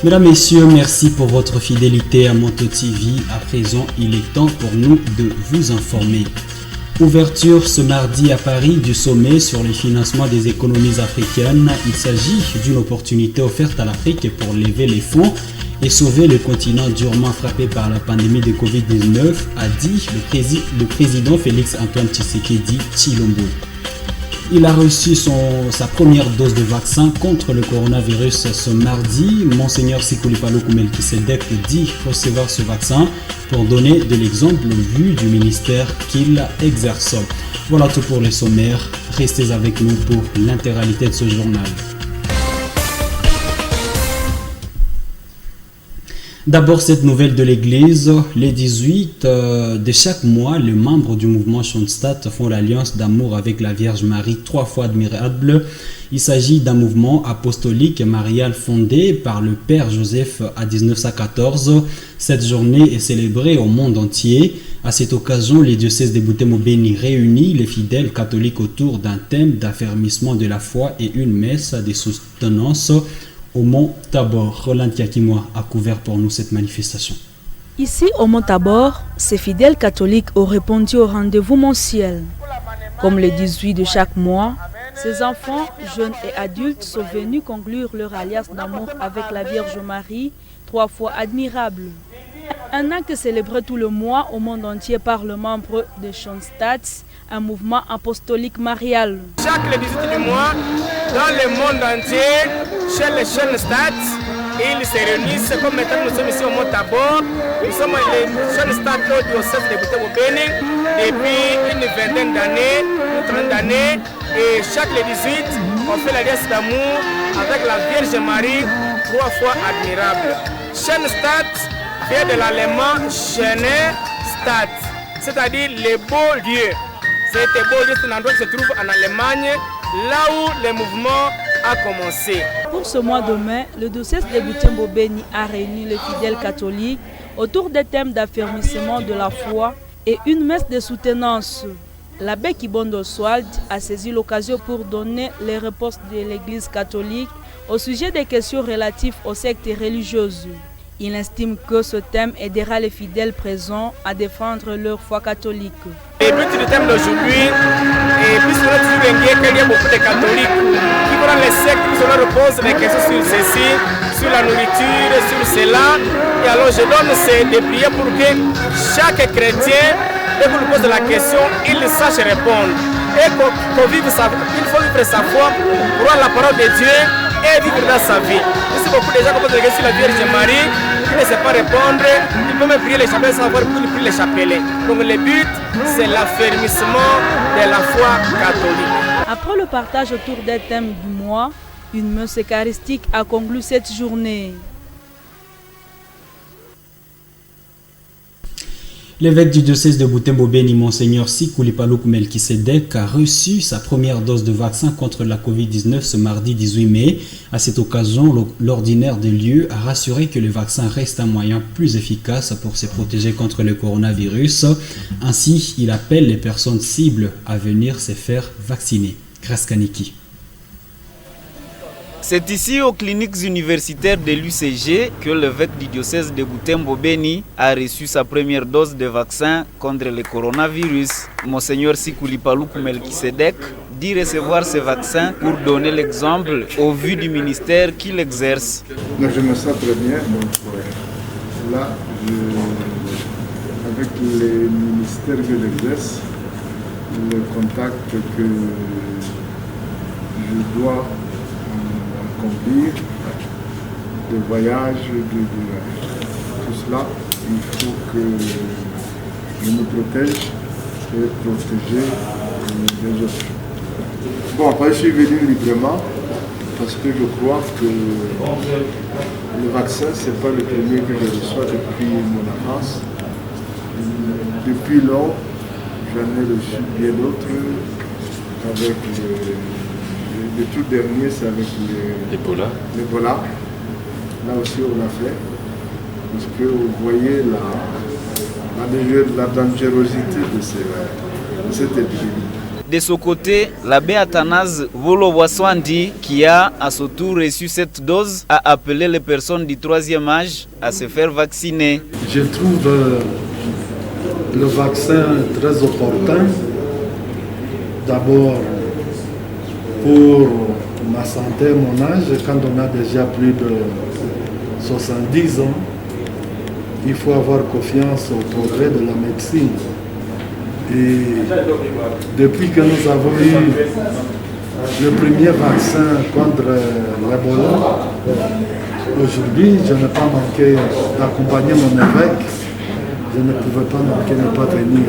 Mesdames, Messieurs, merci pour votre fidélité à Moto TV. À présent, il est temps pour nous de vous informer. Ouverture ce mardi à Paris du sommet sur le financement des économies africaines. Il s'agit d'une opportunité offerte à l'Afrique pour lever les fonds et sauver le continent durement frappé par la pandémie de Covid-19, a dit le président Félix Antoine Tshisekedi Tshilombo. Il a reçu sa première dose de vaccin contre le coronavirus ce mardi. Monseigneur Sikuli Paluku Melkisedek dit recevoir ce vaccin pour donner de l'exemple au vu du ministère qu'il exerce. Voilà tout pour les sommaires. Restez avec nous pour l'intégralité de ce journal. D'abord, cette nouvelle de l'Église. Les 18 de chaque mois, les membres du mouvement Schoenstatt font l'alliance d'amour avec la Vierge Marie, 3 fois admirable. Il s'agit d'un mouvement apostolique marial fondé par le Père Joseph en 1914. Cette journée est célébrée au monde entier. À cette occasion, les diocèses de Butembo-Beni réunissent les fidèles catholiques autour d'un thème d'affermissement de la foi et une messe de soutenance au Mont Tabor. Roland Kiakimoa a couvert pour nous cette manifestation. Ici, au Mont Tabor, ces fidèles catholiques ont répondu au rendez-vous mensuel. Comme les 18 de chaque mois, ces enfants, jeunes et adultes sont venus conclure leur alliance d'amour avec la Vierge Marie, 3 fois admirable. Un acte célébré tout le mois au monde entier par le membre de Schoenstatt, un mouvement apostolique marial. Chaque le 18 du mois, dans le monde entier, chez les Schoenstatt, ils se réunissent comme maintenant nous sommes ici au Mont Tabor. Nous sommes les Schoenstatt au diocèse de Butembo-Beni depuis une vingtaine d'années, une trentaine d'années. Et chaque le 18, on fait l'alliance d'amour avec la Vierge Marie, 3 fois admirable. Schoenstatt vient de l'allemand Schöne Stadt, c'est-à-dire les beaux lieux. C'est un endroit qui se trouve en Allemagne, là où le mouvement a commencé. Pour ce mois de mai, le diocèse de Butembo-Beni a réuni les fidèles catholiques autour des thèmes d'affermissement de la foi et une messe de soutenance. L'abbé Kibondo Oswald a saisi l'occasion pour donner les réponses de l'Église catholique au sujet des questions relatives aux sectes religieuses. Il estime que ce thème aidera les fidèles présents à défendre leur foi catholique. Le but du thème d'aujourd'hui, et puisque nous avons qu'il y a beaucoup de catholiques qui prennent les sectes, nous allons reposer des questions sur ceci, sur la nourriture, sur cela. Et alors je donne des prières pour que chaque chrétien, dès qu'on lui pose la question, il sache répondre. Et qu'on vive il faut vivre sa foi, croire la parole de Dieu et vivre dans sa vie. Si beaucoup de gens posent des questions sur la Vierge Marie, il ne sait pas répondre, il peut même prier les chapelets sans avoir prier les chapelets. Donc le but, c'est l'affermissement de la foi catholique. Après le partage autour des thèmes du mois, une messe eucharistique a conclu cette journée. L'évêque du diocèse de Butembo-Beni, Monseigneur Sikuli Paluku Melkisedek, a reçu sa première dose de vaccin contre la Covid-19 ce mardi 18 mai. À cette occasion, l'ordinaire des lieux a rassuré que le vaccin reste un moyen plus efficace pour se protéger contre le coronavirus. Ainsi, il appelle les personnes cibles à venir se faire vacciner. Kraskaniki. C'est ici aux cliniques universitaires de l'UCG que l'évêque du diocèse de Butembo-Beni a reçu sa première dose de vaccin contre le coronavirus. Monseigneur Sikuli Paluku Melkisedek dit recevoir ce vaccin pour donner l'exemple au vu du ministère qu'il exerce. Je me sens très bien. Donc, là, avec les ministères que j'exerce, le contact que je dois accomplir, le voyage, tout cela, il faut que je me protège et protéger les autres. Bon, après je suis venu librement parce que je crois que le vaccin, ce n'est pas le premier que je reçois depuis mon enfance. Depuis lors, j'en ai reçu bien d'autres avec le tout dernier, c'est avec l'Ebola. Là aussi, on l'a fait. Parce que vous voyez la dangerosité de cette épidémie. De son côté, l'abbé Athanase Volo-Boissouandi, qui a à son tour reçu cette dose, a appelé les personnes du 3e âge à se faire vacciner. Je trouve le vaccin très opportun. D'abord, pour ma santé, mon âge, quand on a déjà plus de 70 ans, il faut avoir confiance au progrès de la médecine. Et depuis que nous avons eu le premier vaccin contre l'Ebola, aujourd'hui, je n'ai pas manqué d'accompagner mon évêque. Je ne pouvais pas manquer de ne pas venir.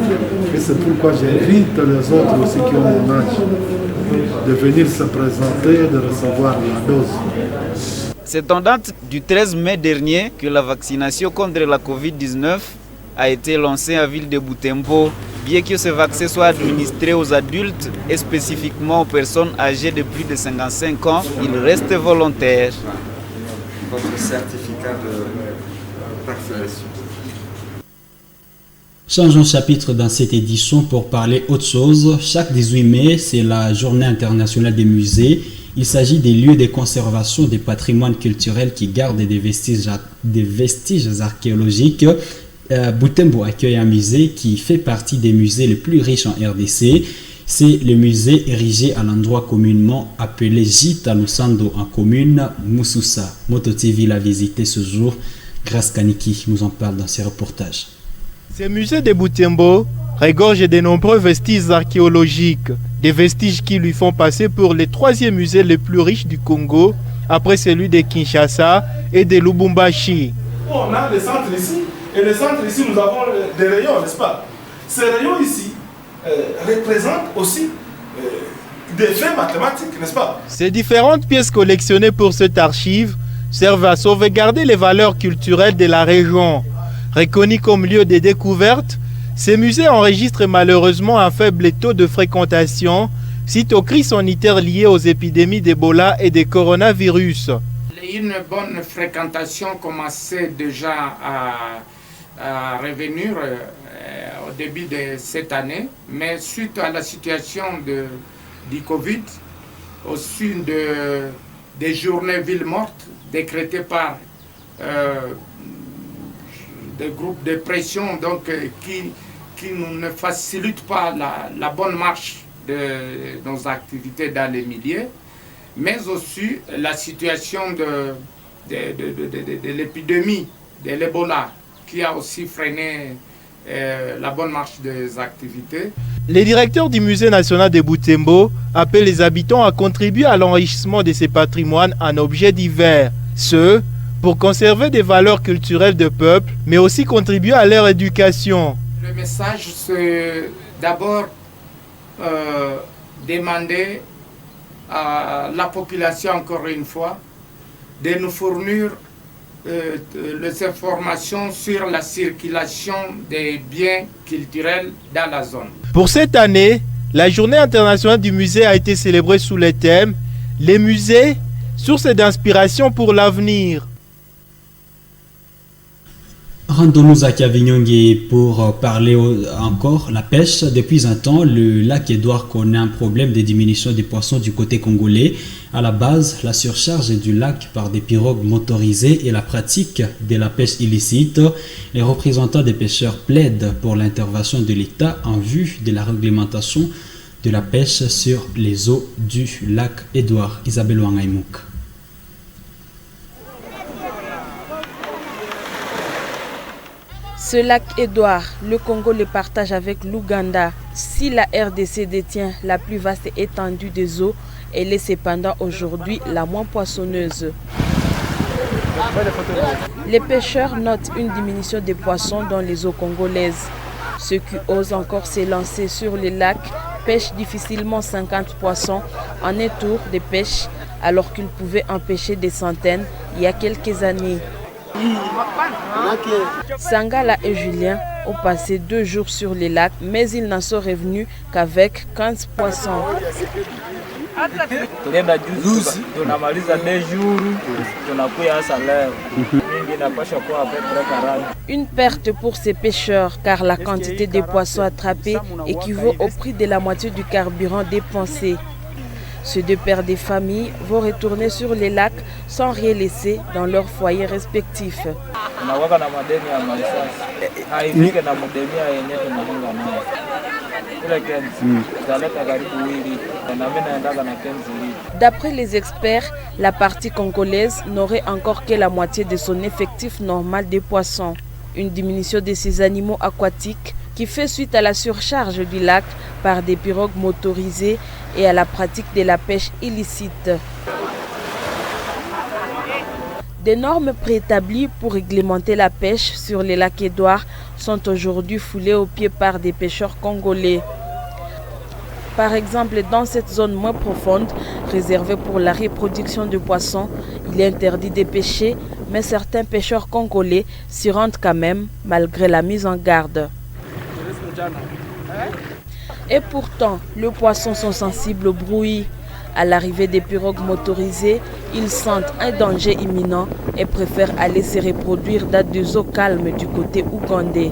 Et c'est pourquoi j'invite les autres aussi qui ont mon âge de venir se présenter, de recevoir la dose. C'est en date du 13 mai dernier que la vaccination contre la Covid-19 a été lancée à ville de Butembo. Bien que ce vaccin soit administré aux adultes et spécifiquement aux personnes âgées de plus de 55 ans, il reste volontaire. Votre certificat de vaccination. Changeons chapitre dans cette édition pour parler autre chose. Chaque 18 mai, c'est la journée internationale des musées. Il s'agit des lieux de conservation des patrimoines culturels qui gardent des vestiges archéologiques. Butembo accueille un musée qui fait partie des musées les plus riches en RDC. C'est le musée érigé à l'endroit communément appelé Gita Lusando en commune Moussoussa. Moto TV l'a visité ce jour. Grace Kaniki nous en parle dans ses reportages. Ce musée de Butembo regorge de nombreux vestiges archéologiques, des vestiges qui lui font passer pour le 3e musée le plus riche du Congo, après celui de Kinshasa et de Lubumbashi. On a des centres ici, et les centres ici, nous avons des rayons, n'est-ce pas? Ces rayons ici représentent aussi des faits mathématiques, n'est-ce pas? Ces différentes pièces collectionnées pour cette archive servent à sauvegarder les valeurs culturelles de la région. Reconnu comme lieu de découverte, ces musées enregistrent malheureusement un faible taux de fréquentation suite aux crises sanitaires liées aux épidémies d'Ebola et de coronavirus. Une bonne fréquentation commençait déjà à revenir au début de cette année, mais suite à la situation du Covid, au suite des journées villes mortes décrétées par des groupes de pression donc, qui ne facilitent pas la bonne marche de nos activités dans les milieux, mais aussi la situation de l'épidémie de l'Ebola qui a aussi freiné la bonne marche des activités. Le directeur du musée national de Butembo appelle les habitants à contribuer à l'enrichissement de ces patrimoines en objets divers, pour conserver des valeurs culturelles de peuple, mais aussi contribuer à leur éducation. Le message, c'est d'abord demander à la population, encore une fois, de nous fournir les informations sur la circulation des biens culturels dans la zone. Pour cette année, la journée internationale du musée a été célébrée sous le thème « Les musées, source d'inspiration pour l'avenir ». Rendons-nous à Kavinyonge pour parler encore la pêche. Depuis un temps, le lac Édouard connaît un problème de diminution des poissons du côté congolais. À la base, la surcharge du lac par des pirogues motorisées et la pratique de la pêche illicite. Les représentants des pêcheurs plaident pour l'intervention de l'État en vue de la réglementation de la pêche sur les eaux du lac Édouard. Isabelle Wangaimouk. Ce lac Édouard, le Congo le partage avec l'Ouganda. Si la RDC détient la plus vaste étendue des eaux, elle est cependant aujourd'hui la moins poissonneuse. Les pêcheurs notent une diminution des poissons dans les eaux congolaises. Ceux qui osent encore s'élancer sur les lacs pêchent difficilement 50 poissons en un tour de pêche, alors qu'ils pouvaient en pêcher des centaines il y a quelques années. Sangala et Julien ont passé 2 jours sur les lacs, mais ils n'en sont revenus qu'avec 15 poissons. Tulienda juzi tunamaliza 2 jours tunakuya hasa leo. Mingi inapasha kuwa à peu près 40. Une perte pour ces pêcheurs car la quantité de poissons attrapés équivaut au prix de la moitié du carburant dépensé. Ces 2 pères des familles vont retourner sur les lacs sans rien laisser dans leurs foyers respectifs. D'après les experts, la partie congolaise n'aurait encore que la moitié de son effectif normal des poissons. Une diminution de ces animaux aquatiques qui fait suite à la surcharge du lac par des pirogues motorisées et à la pratique de la pêche illicite. Des normes préétablies pour réglementer la pêche sur les lacs Édouard sont aujourd'hui foulées aux pieds par des pêcheurs congolais. Par exemple, dans cette zone moins profonde, réservée pour la reproduction de poissons, il est interdit de pêcher, mais certains pêcheurs congolais s'y rendent quand même, malgré la mise en garde. Et pourtant, les poissons sont sensibles au bruit. À l'arrivée des pirogues motorisées, ils sentent un danger imminent et préfèrent aller se reproduire dans des eaux calmes du côté ougandais.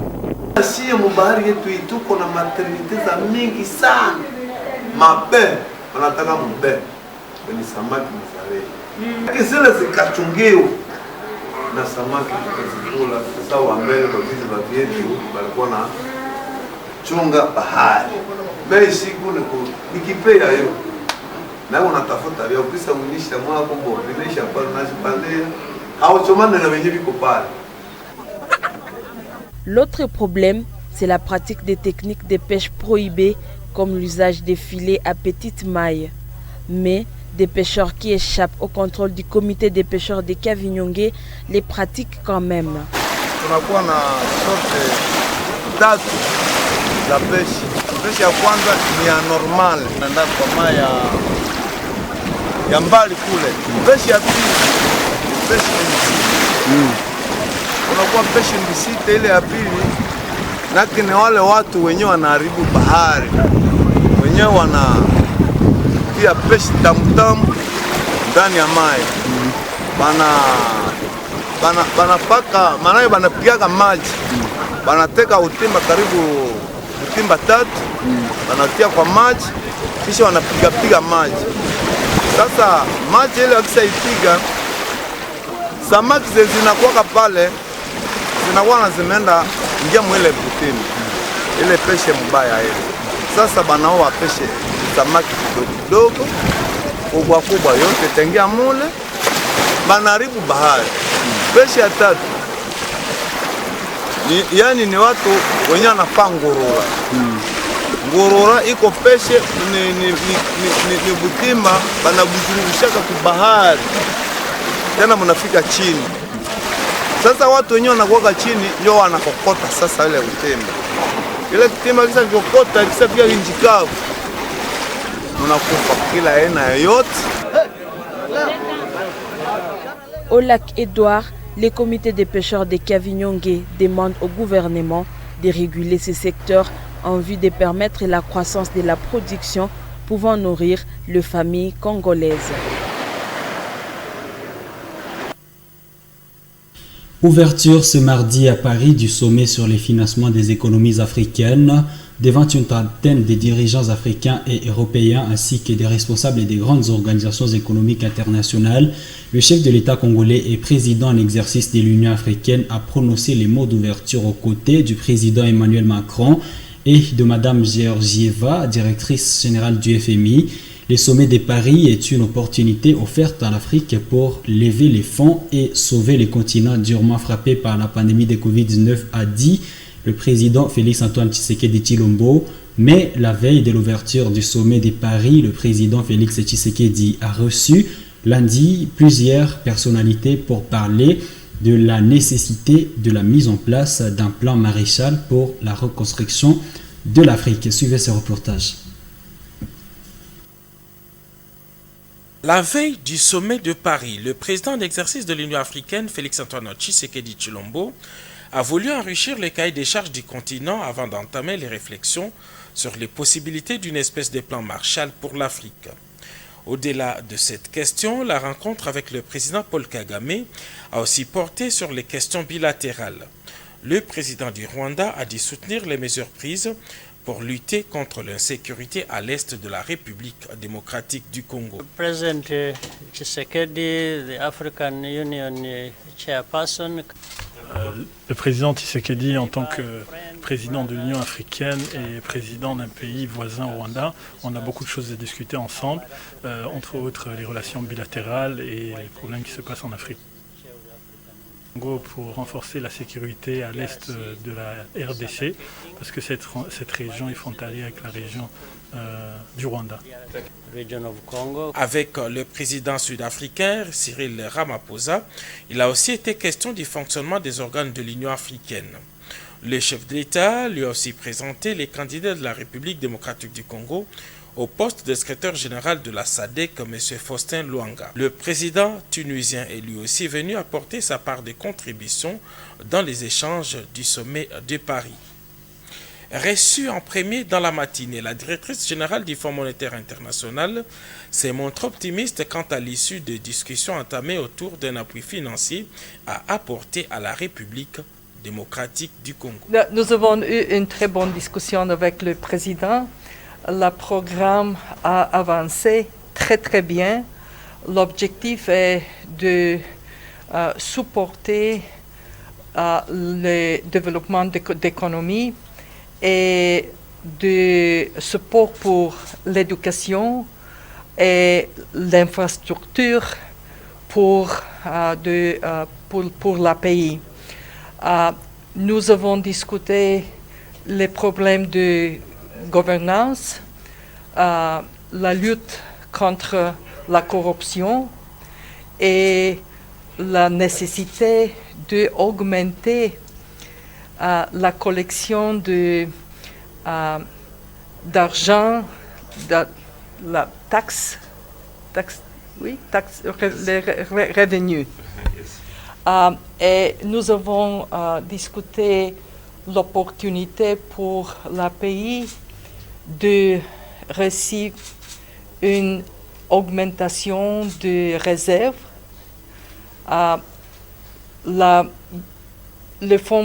chunga bahari bei siku nikipea hiyo na unatafuta vya ukisa unisha mwako mbo vinesha pale unazipandea hauchomane na wenyewe biko pale. L'autre problème, c'est la pratique des techniques de pêche prohibées comme l'usage des filets à petite maille. Mais des pêcheurs qui échappent au contrôle du comité des pêcheurs de Kavinyonge les pratiquent quand même. Tunakuwa na sorte tatu za pêche. Pêche ya kwanza ni ya normal, naenda kwa maji ya mbali kule. Pêche ya pili, pêche unakuwa pêche mbisite ile ya pili, lakini wale watu wenyewe wanaharibu bahari. Wenyewe wanatia pêche tamtamu ndani ya maji. Banapaka, maana banapigaga maji. Banateka utimba karibu utimba 3, banatia kwa maji, kisha wanapiga maji. Sasa maji ile wakisaipiga, samaki zinakuwa pale, zinakuwa na zimeenda ingia mwele utimba. Ile peshe mbaya ile. Sasa banaoa peshe samaki kidogo, kubwa yote tengia mule, banaribu bahari. Peshe ya 3 yani ni watu wenye wanafaa ngurura. Ngurura iko peshe ni butimba banabuzurishaka ku bahari. Tena mnafika chini. Sasa watu wenyewe wanakuwa chini ndio wanakokota sasa ile butimba. Ile butimba kisa kokota kisa pia injikavu. Unakufa kila aina yote. Au lac Édouard, les comités des pêcheurs de Kavinyonge demandent au gouvernement de réguler ces secteurs en vue de permettre la croissance de la production pouvant nourrir les familles congolaises. Ouverture ce mardi à Paris du sommet sur les financements des économies africaines devant une trentaine de dirigeants africains et européens ainsi que des responsables des grandes organisations économiques internationales. Le chef de l'État congolais et président en exercice de l'Union africaine a prononcé les mots d'ouverture aux côtés du président Emmanuel Macron et de Madame Georgieva, directrice générale du FMI. Le sommet de Paris est une opportunité offerte à l'Afrique pour lever les fonds et sauver le continent durement frappé par la pandémie de Covid-19, a dit le président Félix-Antoine Tshisekedi Tshilombo. Mais la veille de l'ouverture du sommet de Paris, le président Félix Tshisekedi a reçu lundi plusieurs personnalités pour parler de la nécessité de la mise en place d'un plan Maréchal pour la reconstruction de l'Afrique. Suivez ce reportage. La veille du sommet de Paris, le président d'exercice de l'Union africaine, Félix-Antoine Tshisekedi Tshilombo, a voulu enrichir les cahiers des charges du continent avant d'entamer les réflexions sur les possibilités d'une espèce de plan Marshall pour l'Afrique. Au-delà de cette question, la rencontre avec le président Paul Kagame a aussi porté sur les questions bilatérales. Le président du Rwanda a dit soutenir les mesures prises pour lutter contre l'insécurité à l'est de la République démocratique du Congo. President Tshisekedi, the African Union chairperson. Le président Tshisekedi, en tant que président de l'Union africaine et président d'un pays voisin au Rwanda, on a beaucoup de choses à discuter ensemble, entre autres les relations bilatérales et les problèmes qui se passent en Afrique. Pour renforcer la sécurité à l'est de la RDC, parce que cette région est frontalière avec la région du Rwanda. Avec le président sud-africain Cyril Ramaphosa, il a aussi été question du fonctionnement des organes de l'Union africaine. Le chef de l'État lui a aussi présenté les candidats de la République démocratique du Congo au poste de secrétaire général de la SADC, M. Faustin Luanga. Le président tunisien est lui aussi venu apporter sa part de contribution dans les échanges du sommet de Paris. Reçue en premier dans la matinée, la directrice générale du Fonds monétaire international s'est montrée optimiste quant à l'issue des discussions entamées autour d'un appui financier à apporter à la République démocratique du Congo. Nous avons eu une très bonne discussion avec le président. Le programme a avancé très bien. L'objectif est de supporter le développement d'économie et de support pour l'éducation et l'infrastructure pour le pays. Nous avons discuté les problèmes de gouvernance, la lutte contre la corruption et la nécessité d'augmenter la collection d'argent, la taxe, les revenus. Et nous avons discuté l'opportunité pour le pays de recevoir une augmentation de réserves. Le Fonds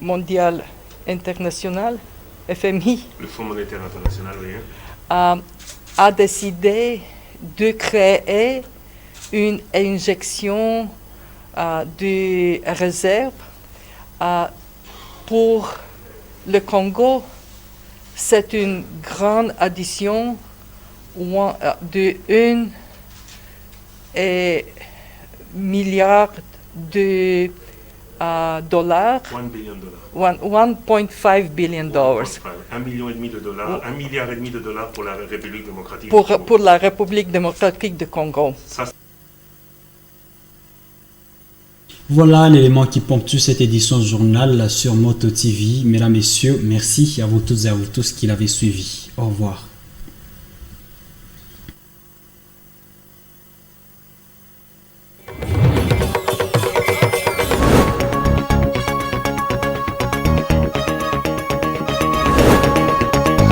mondial international, FMI, le Fonds monétaire international, oui. A décidé de créer une injection de réserves pour le Congo. C'est une grande addition de 1 milliard de dollars. 1 billion dollars. 1.5 billion dollars. 1,5 million de dollars, 1,5 milliard de dollars pour la République démocratique du Congo. Pour la République démocratique du Congo. Voilà l'élément qui ponctue cette édition journal sur Moto TV. Mesdames, Messieurs, merci à vous toutes et à vous tous qui l'avez suivi. Au revoir.